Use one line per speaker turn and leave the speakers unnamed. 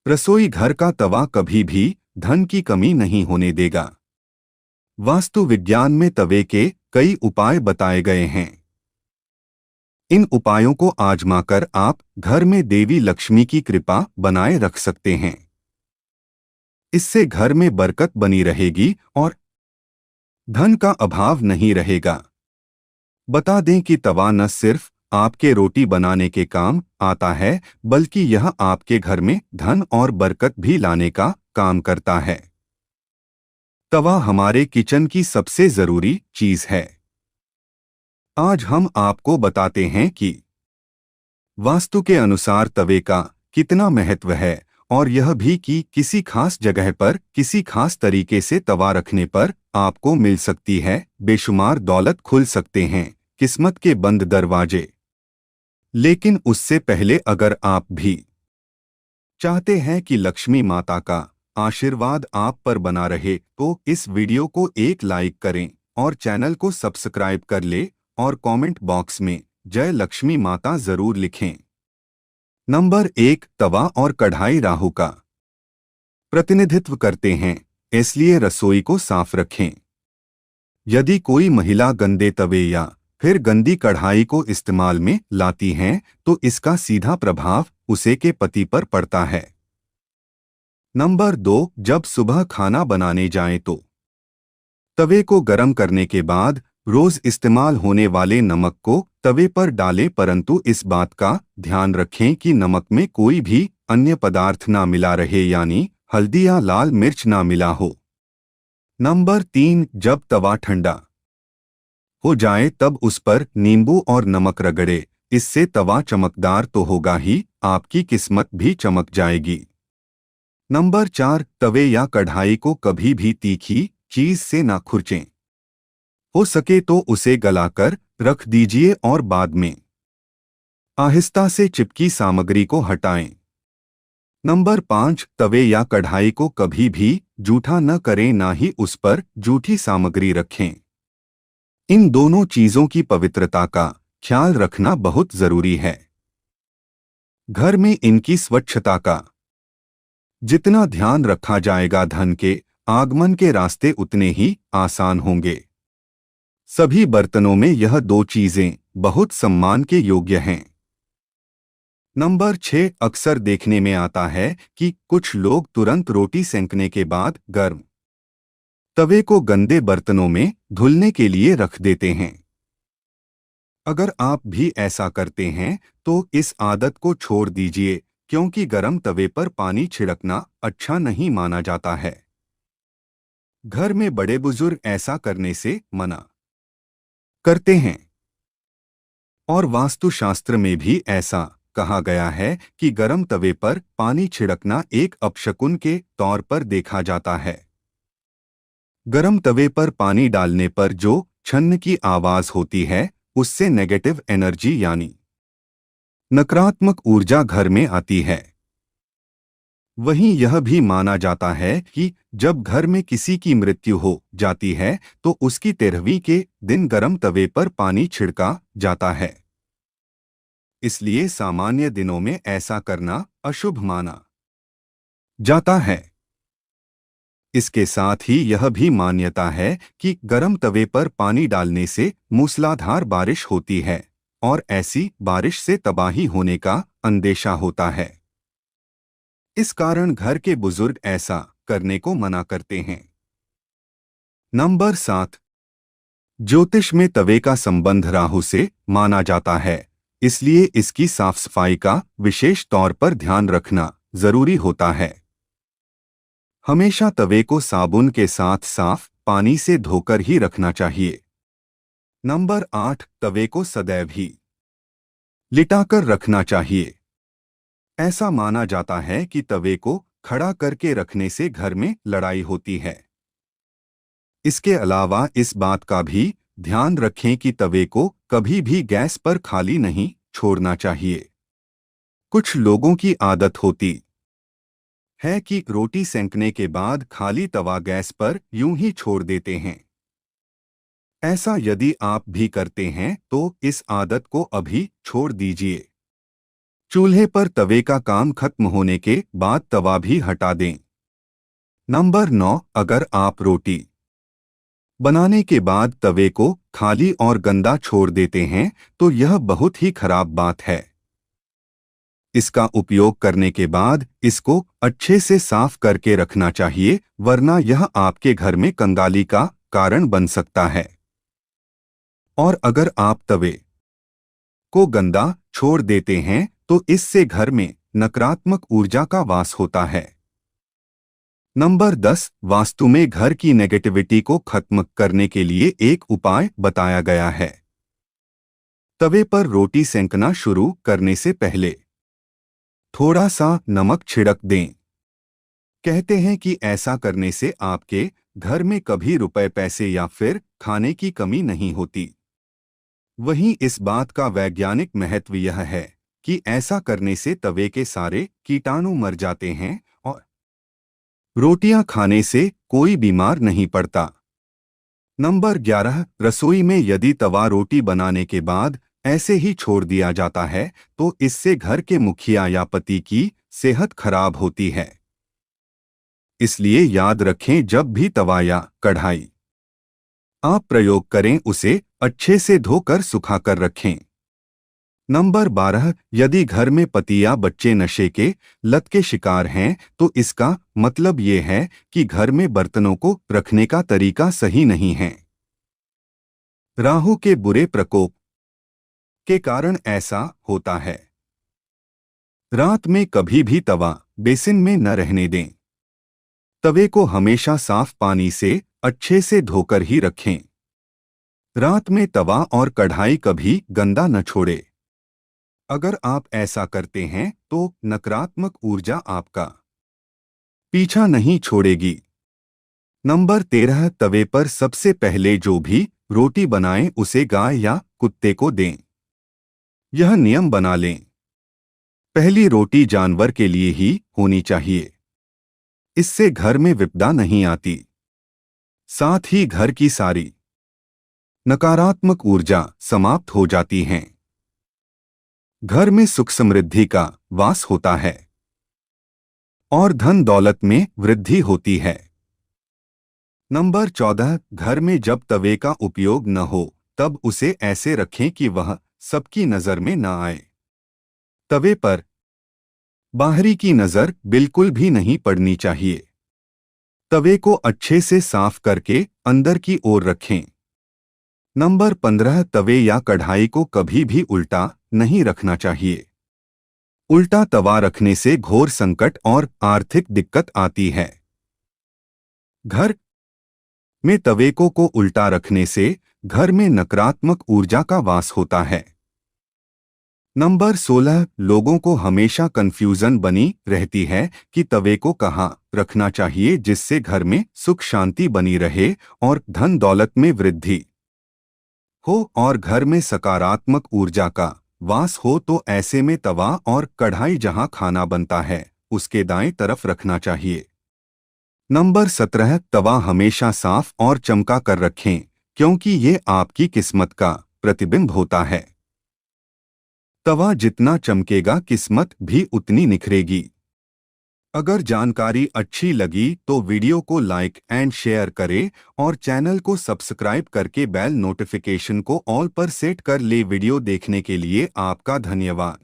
रसोई घर का तवा कभी भी धन की कमी नहीं होने देगा। वास्तु विज्ञान में तवे के कई उपाय बताए गए हैं। इन उपायों को आजमाकर आप घर में देवी लक्ष्मी की कृपा बनाए रख सकते हैं। इससे घर में बरकत बनी रहेगी और धन का अभाव नहीं रहेगा। बता दें कि तवा न सिर्फ आपके रोटी बनाने के काम आता है, बल्कि यह आपके घर में धन और बरकत भी लाने का काम करता है। तवा हमारे किचन की सबसे जरूरी चीज है। आज हम आपको बताते हैं कि वास्तु के अनुसार तवे का कितना महत्व है और यह भी कि किसी खास जगह पर किसी खास तरीके से तवा रखने पर आपको मिल सकती है बेशुमार दौलत, खुल सकते हैं किस्मत के बंद दरवाजे। लेकिन उससे पहले अगर आप भी चाहते हैं कि लक्ष्मी माता का आशीर्वाद आप पर बना रहे तो इस वीडियो को एक लाइक करें और चैनल को सब्सक्राइब कर ले और कमेंट बॉक्स में जय लक्ष्मी माता जरूर लिखें। नंबर 1, तवा और कढ़ाई राहु का प्रतिनिधित्व करते हैं, इसलिए रसोई को साफ रखें। यदि कोई महिला गंदे तवे या फिर गंदी कढ़ाई को इस्तेमाल में लाती हैं, तो इसका सीधा प्रभाव उसे के पति पर पड़ता है। नंबर 2, जब सुबह खाना बनाने जाएं तो तवे को गर्म करने के बाद रोज इस्तेमाल होने वाले नमक को तवे पर डालें, परंतु इस बात का ध्यान रखें कि नमक में कोई भी अन्य पदार्थ ना मिला रहे, यानी हल्दी या लाल मिर्च ना मिला हो। नंबर 3, जब तवा ठंडा हो जाए तब उस पर नींबू और नमक रगड़े। इससे तवा चमकदार तो होगा ही, आपकी किस्मत भी चमक जाएगी। नंबर 4, तवे या कढ़ाई को कभी भी तीखी चीज से ना खुरचें। हो सके तो उसे गलाकर रख दीजिए और बाद में आहिस्ता से चिपकी सामग्री को हटाएं। नंबर 5, तवे या कढ़ाई को कभी भी जूठा न करें, ना ही उस पर जूठी सामग्री रखें। इन दोनों चीजों की पवित्रता का ख्याल रखना बहुत जरूरी है। घर में इनकी स्वच्छता का जितना ध्यान रखा जाएगा, धन के आगमन के रास्ते उतने ही आसान होंगे। सभी बर्तनों में यह दो चीजें बहुत सम्मान के योग्य हैं। नंबर 6, अक्सर देखने में आता है कि कुछ लोग तुरंत रोटी सेंकने के बाद गर्म तवे को गंदे बर्तनों में धुलने के लिए रख देते हैं। अगर आप भी ऐसा करते हैं तो इस आदत को छोड़ दीजिए, क्योंकि गर्म तवे पर पानी छिड़कना अच्छा नहीं माना जाता है। घर में बड़े बुजुर्ग ऐसा करने से मना करते हैं और वास्तुशास्त्र में भी ऐसा कहा गया है कि गर्म तवे पर पानी छिड़कना एक अपशकुन के तौर पर देखा जाता है। गर्म तवे पर पानी डालने पर जो छन्न की आवाज होती है, उससे नेगेटिव एनर्जी यानी नकारात्मक ऊर्जा घर में आती है। वहीं यह भी माना जाता है कि जब घर में किसी की मृत्यु हो जाती है तो उसकी 13वीं के दिन गर्म तवे पर पानी छिड़का जाता है। इसलिए सामान्य दिनों में ऐसा करना अशुभ माना जाता है। इसके साथ ही यह भी मान्यता है कि गर्म तवे पर पानी डालने से मूसलाधार बारिश होती है और ऐसी बारिश से तबाही होने का अंदेशा होता है। इस कारण घर के बुजुर्ग ऐसा करने को मना करते हैं। नंबर 7, ज्योतिष में तवे का संबंध राहु से माना जाता है, इसलिए इसकी साफ सफाई का विशेष तौर पर ध्यान रखना जरूरी होता है। हमेशा तवे को साबुन के साथ साफ पानी से धोकर ही रखना चाहिए। नंबर 8, तवे को सदैव ही लिटाकर रखना चाहिए। ऐसा माना जाता है कि तवे को खड़ा करके रखने से घर में लड़ाई होती है। इसके अलावा इस बात का भी ध्यान रखें कि तवे को कभी भी गैस पर खाली नहीं छोड़ना चाहिए। कुछ लोगों की आदत होती है कि रोटी सेंकने के बाद खाली तवा गैस पर यूं ही छोड़ देते हैं। ऐसा यदि आप भी करते हैं तो इस आदत को अभी छोड़ दीजिए। चूल्हे पर तवे का काम खत्म होने के बाद तवा भी हटा दें। नंबर 9, अगर आप रोटी बनाने के बाद तवे को खाली और गंदा छोड़ देते हैं तो यह बहुत ही खराब बात है। इसका उपयोग करने के बाद इसको अच्छे से साफ करके रखना चाहिए, वरना यह आपके घर में कंगाली का कारण बन सकता है। और अगर आप तवे को गंदा छोड़ देते हैं तो इससे घर में नकारात्मक ऊर्जा का वास होता है। नंबर 10, वास्तु में घर की नेगेटिविटी को खत्म करने के लिए एक उपाय बताया गया है। तवे पर रोटी सेंकना शुरू करने से पहले थोड़ा सा नमक छिड़क दें। कहते हैं कि ऐसा करने से आपके घर में कभी रुपए पैसे या फिर खाने की कमी नहीं होती। वहीं इस बात का वैज्ञानिक महत्व यह है कि ऐसा करने से तवे के सारे कीटाणु मर जाते हैं और रोटियां खाने से कोई बीमार नहीं पड़ता। नंबर 11, रसोई में यदि तवा रोटी बनाने के बाद ऐसे ही छोड़ दिया जाता है तो इससे घर के मुखिया या पति की सेहत खराब होती है। इसलिए याद रखें, जब भी तवा या कढ़ाई आप प्रयोग करें उसे अच्छे से धोकर सुखाकर रखें। नंबर 12, यदि घर में पति या बच्चे नशे के लत के शिकार हैं तो इसका मतलब ये है कि घर में बर्तनों को रखने का तरीका सही नहीं है। राहु के बुरे प्रकोप के कारण ऐसा होता है। रात में कभी भी तवा बेसिन में न रहने दें। तवे को हमेशा साफ पानी से अच्छे से धोकर ही रखें। रात में तवा और कढ़ाई कभी गंदा न छोड़े। अगर आप ऐसा करते हैं तो नकारात्मक ऊर्जा आपका पीछा नहीं छोड़ेगी। नंबर 13, तवे पर सबसे पहले जो भी रोटी बनाएं उसे गाय या कुत्ते को दें। यह नियम बना लें, पहली रोटी जानवर के लिए ही होनी चाहिए। इससे घर में विपदा नहीं आती, साथ ही घर की सारी नकारात्मक ऊर्जा समाप्त हो जाती हैं। घर में सुख समृद्धि का वास होता है और धन दौलत में वृद्धि होती है। नंबर 14, घर में जब तवे का उपयोग न हो तब उसे ऐसे रखें कि वह सबकी नजर में न आए। तवे पर बाहरी की नजर बिल्कुल भी नहीं पड़नी चाहिए। तवे को अच्छे से साफ करके अंदर की ओर रखें। नंबर 15, तवे या कढ़ाई को कभी भी उल्टा नहीं रखना चाहिए। उल्टा तवा रखने से घोर संकट और आर्थिक दिक्कत आती है। घर में तवे को उल्टा रखने से घर में नकारात्मक ऊर्जा का वास होता है। नंबर 16, लोगों को हमेशा कंफ्यूजन बनी रहती है कि तवे को कहाँ रखना चाहिए जिससे घर में सुख शांति बनी रहे और धन दौलत में वृद्धि हो और घर में सकारात्मक ऊर्जा का वास हो। तो ऐसे में तवा और कढ़ाई जहां खाना बनता है उसके दाएं तरफ रखना चाहिए। नंबर 17, तवा हमेशा साफ और चमका कर रखें क्योंकि ये आपकी किस्मत का प्रतिबिंब होता है। तवा जितना चमकेगा किस्मत भी उतनी निखरेगी। अगर जानकारी अच्छी लगी तो वीडियो को लाइक एंड शेयर करें और चैनल को सब्सक्राइब करके बेल नोटिफिकेशन को ऑल पर सेट कर ले। वीडियो देखने के लिए आपका धन्यवाद।